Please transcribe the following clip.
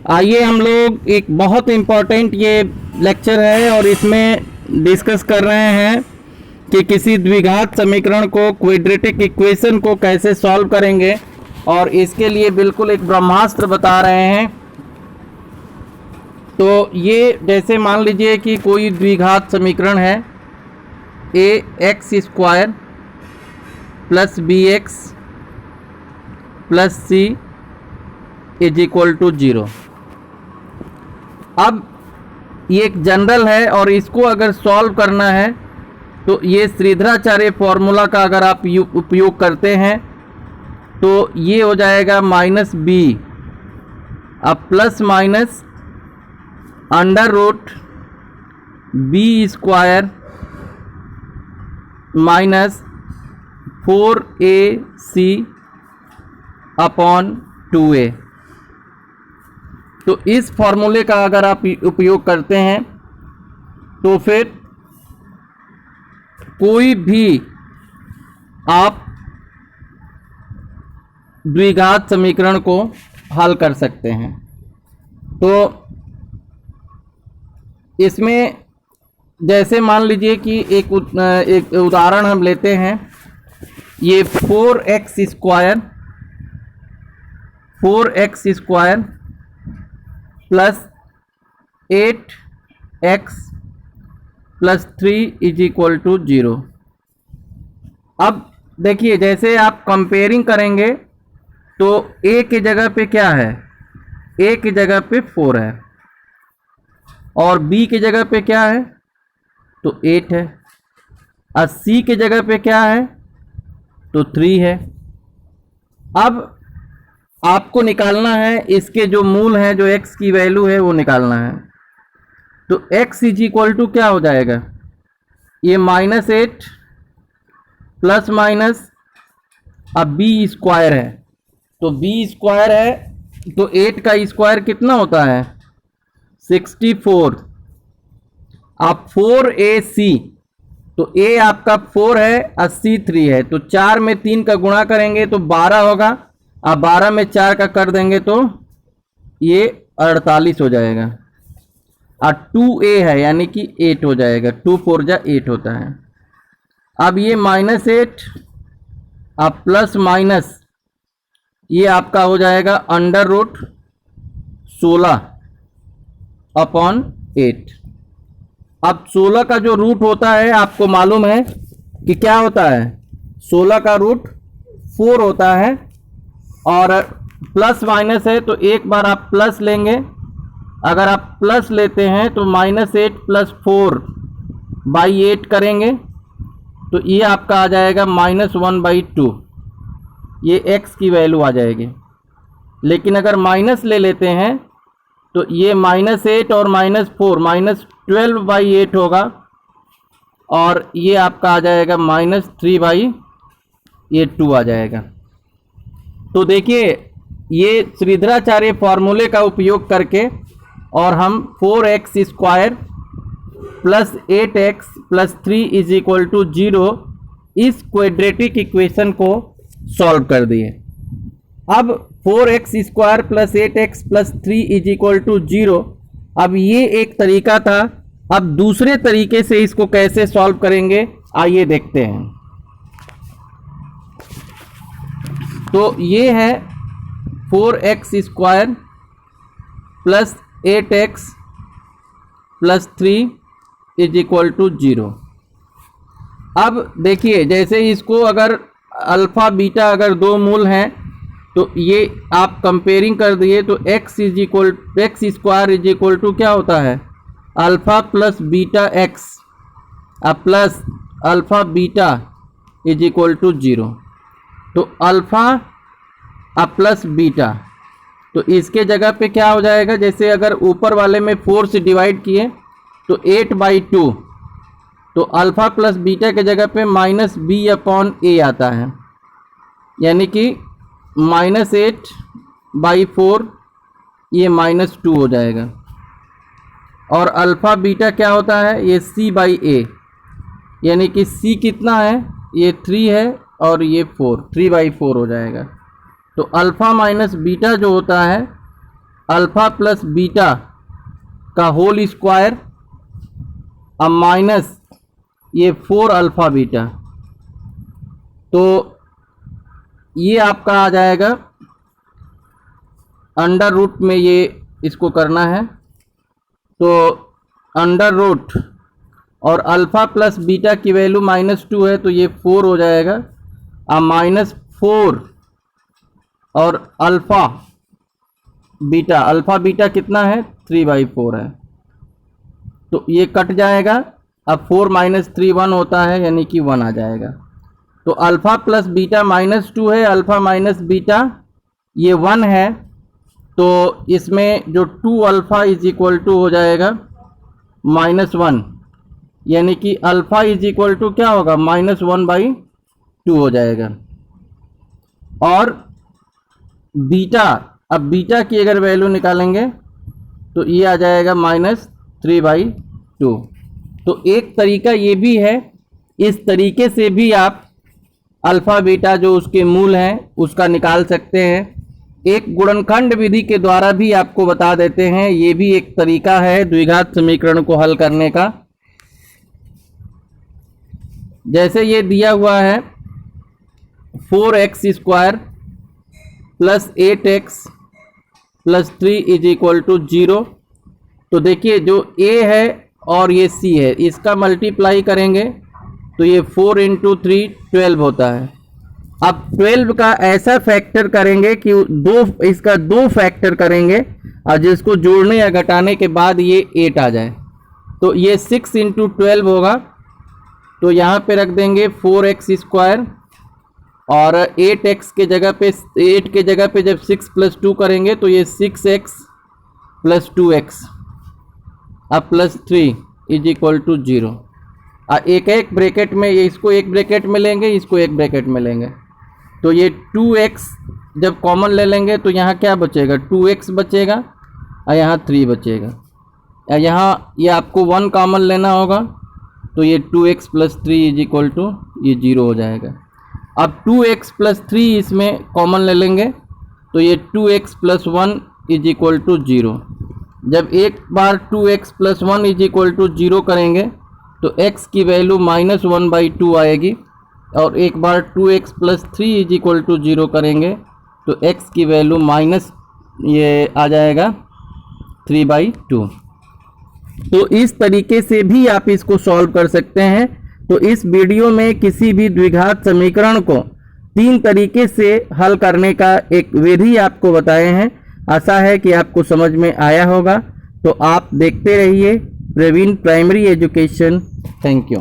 आइए हम लोग एक बहुत इम्पोर्टेंट ये लेक्चर है और इसमें डिस्कस कर रहे हैं कि किसी द्विघात समीकरण को, क्वाड्रेटिक इक्वेशन को कैसे सॉल्व करेंगे, और इसके लिए बिल्कुल एक ब्रह्मास्त्र बता रहे हैं। तो ये जैसे मान लीजिए कि कोई द्विघात समीकरण है a x square plus b x plus c is equal to 0। अब ये एक जनरल है और इसको अगर सॉल्व करना है तो ये श्रीधराचार्य फॉर्मूला का अगर आप उपयोग करते हैं तो ये हो जाएगा माइनस बी, अब plus minus under root B square minus 4ac upon 2a। तो इस फॉर्मूले का अगर आप उपयोग करते हैं तो फिर कोई भी आप द्विघात समीकरण को हल कर सकते हैं। तो इसमें जैसे मान लीजिए कि एक उदाहरण हम लेते हैं, ये 4x square plus 8x plus 3 is equal to 0। अब देखिए जैसे आप कंपेयरिंग करेंगे तो a की जगह पे क्या है, a की जगह पे 4 है और b की जगह पे क्या है तो 8 है, और c की जगह पे क्या है तो 3 है। अब आपको निकालना है इसके जो मूल हैं, जो x की वैल्यू है वो निकालना है। तो x इज इक्वल टू क्या हो जाएगा, ये -8 प्लस माइनस, अब b स्क्वायर है तो b स्क्वायर है तो 8 का स्क्वायर कितना होता है 64। अब 4ac तो a आपका 4 है और c 3 है, तो 4 में 3 का गुणा करेंगे तो 12 होगा, अब 12 में 4 का कर देंगे तो ये 48 हो जाएगा, और 2a है यानी कि 8 हो जाएगा, 2 4 जा 8 होता है। अब ये -8 अब प्लस माइनस ये आपका हो जाएगा अंडर रूट 16 अपॉन 8। अब 16 का जो रूट होता है आपको मालूम है कि क्या होता है, 16 का रूट 4 होता है, और प्लस माइनस है तो एक बार आप प्लस लेंगे, अगर आप प्लस लेते हैं तो -8 प्लस 4/8 करेंगे तो ये आपका आ जाएगा -1/2, ये x की वैल्यू आ जाएगी। लेकिन अगर माइनस ले लेते हैं तो ये -8 और -4 -12/8 होगा, और ये आपका आ जाएगा -3/2 आ जाएगा। तो देखिए ये श्रीधराचार्य फॉर्मूले का उपयोग करके और हम 4x square plus 8x plus 3 is equal to 0 इस क्वाड्रेटिक इक्वेशन को सॉल्व कर दिए। अब 4x square plus 8x plus 3 is equal to 0, अब ये एक तरीका था। अब दूसरे तरीके से इसको कैसे सॉल्व करेंगे आइए देखते हैं। तो ये है 4x square plus 8x plus 3 is equal to 0। अब देखिए जैसे इसको अगर अल्फ़ा बीटा अगर दो मूल हैं तो ये आप कंपेयरिंग कर दिए तो x square is equal to क्या होता है alpha plus beta x plus alpha beta is equal to 0। तो अल्फ़ा प्लस बीटा, तो इसके जगह पे क्या हो जाएगा, जैसे अगर ऊपर वाले में 4 से डिवाइड किए तो 8/2, तो अल्फ़ा प्लस बीटा के जगह पे -b/a आता है, यानी कि -8/4 ये -2 हो जाएगा। और अल्फ़ा बीटा क्या होता है, ये c/a, यानी कि c कितना है, ये 3 है और ये 4, 3/4 हो जाएगा। तो अल्फ़ा माइनस बीटा जो होता है अल्फ़ा प्लस बीटा का होल स्क्वायर अब माइनस ये 4 अल्फ़ा बीटा, तो ये आपका आ जाएगा अंडर रूट में, ये इसको करना है तो अंडर रूट और अल्फ़ा प्लस बीटा की वैल्यू -2 है तो ये 4 हो जाएगा। अब -4 और अल्फ़ा बीटा कितना है 3/4 है, तो ये कट जाएगा। अब 4 - 3 1 होता है, यानी कि 1 आ जाएगा। तो अल्फ़ा प्लस बीटा -2 है, अल्फ़ा माइनस बीटा ये 1 है, तो इसमें जो 2 अल्फ़ा इज इक्वल टू हो जाएगा -1, यानी कि अल्फ़ा इज इक्वल टू क्या होगा -1/2 हो जाएगा। और बीटा, अब बीटा की अगर वैल्यू निकालेंगे तो ये आ जाएगा -3/2। तो एक तरीका ये भी है, इस तरीके से भी आप अल्फ़ा बीटा जो उसके मूल हैं उसका निकाल सकते हैं। एक गुणनखंड विधि के द्वारा भी आपको बता देते हैं, ये भी एक तरीका है द्विघात समीकरण को हल करने का। जैसे ये दिया हुआ है 4x² + 8x + 3 = 0, तो देखिए जो a है और ये c है, इसका मल्टीप्लाई करेंगे तो ये 4 × 3 12 होता है। अब 12 का ऐसा फैक्टर करेंगे कि इसका दो फैक्टर करेंगे और जिसको जोड़ने या घटाने के बाद ये 8 आ जाए, तो ये 6 × 12 होगा। तो यहाँ पे रख देंगे 4x² और 8x के जगह पे 8 के जगह पे जब 6 + 2 करेंगे तो ये 6x + 2x अब +3 = 0। एक ब्रैकेट में, ये इसको एक ब्रैकेट में लेंगे, इसको एक ब्रैकेट में लेंगे, तो ये 2x जब कॉमन ले लेंगे तो यहाँ क्या बचेगा 2x बचेगा और यहाँ 3 बचेगा। यहाँ ये आपको 1 कॉमन लेना होगा, तो ये 2x + 3 = ये 0 हो जाएगा। अब 2x + 3 इसमें कॉमन ले लेंगे तो ये 2x + 1 = 0। जब एक बार 2x + 1 = 0 करेंगे तो x की वैल्यू -1/2 आएगी, और एक बार 2x + 3 = 0 करेंगे तो x की वैल्यू ये आ जाएगा 3/2। तो इस तरीके से भी आप इसको सॉल्व कर सकते हैं। तो इस वीडियो में किसी भी द्विघात समीकरण को 3 तरीके से हल करने का एक विधि आपको बताए हैं। आशा है कि आपको समझ में आया होगा। तो आप देखते रहिए Praveen primary education. Thank you.